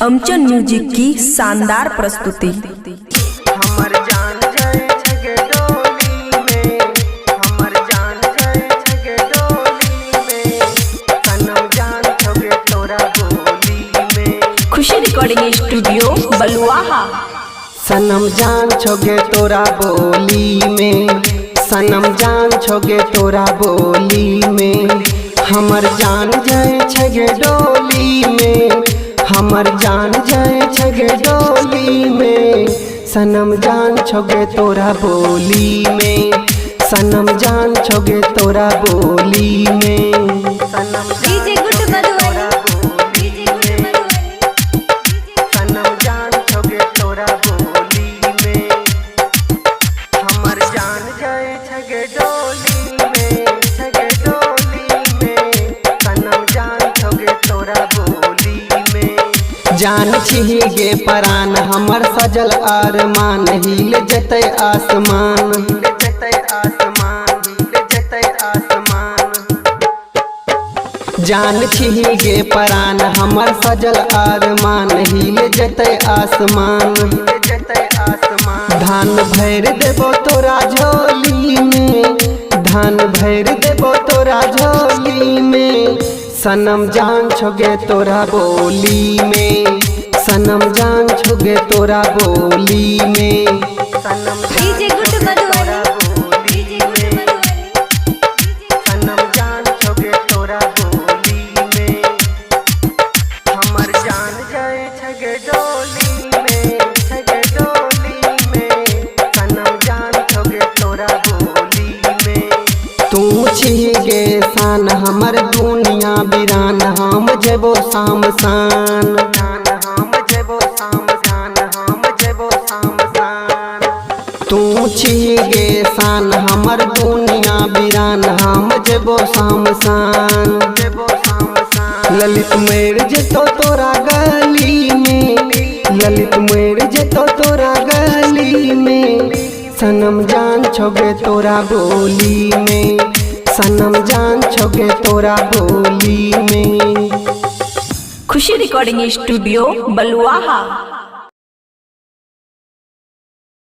अमचन music की शानदार प्रस्तुति। हमर जान जाए छगे डोली में, हमर जान जाए छगे डोली में, सनम जान छोगे तोरा बोली में। खुशी रिकॉर्डिंग स्टूडियो बलुआहा। सनम जान छोगे तोरा बोली में, सनम जान छोगे तोरा बोली में। हमर जान जाए छगे डोली में, हमर जान जाए छगे डोली में, सनम जान छोगे तोरा बोली में, सनम जान छोगे तोरा बोली में। सनम डीजे गुड मधुबनी, सनम जान छोगे तोरा बोली में। हमर जान जाए छगे डोली में, छगे डोली में, सनम जान छोगे तोरा बोली में। जान छिहे परान हमर सजल अरमान, हिल जतै आसमान, हिल जतै आसमान, हिल जतै आसमान। जान छिहे परान हमर सजल अरमान, हिल जतै आसमान, हिल जतै आसमान। धान भर देबो तोरा झोली में, धान भर देबो तोरा झोली में, सनम जान छोगे तोरा बोली में, सनम जान छोगे तोरा बोली में। सनम डीजे गुड मधुबनी, सनम जान छोगे तोरा बोली में। हमर जान जाए छगे डोली में, छगे डोली में, सनम जान छोगे तोरा बोली में। तू छिगे शान हमर दुनिया बिरान, हम जेबो शाम शान, हम जेबो शाम शान, हम जेबो शाम शान। तू छिगे शान हमर दुनिया बिरान, हम जेबो शाम शान, जेबो शाम शान। ललित मेर जेतो तोरा गली में, ललित मेर जेतो तोरा गली में, सनम जान छोगे तोरा बोली में, सनम जान छोगे तोरा बोली में। खुशी रिकॉर्डिंग स्टूडियो बलुआहा।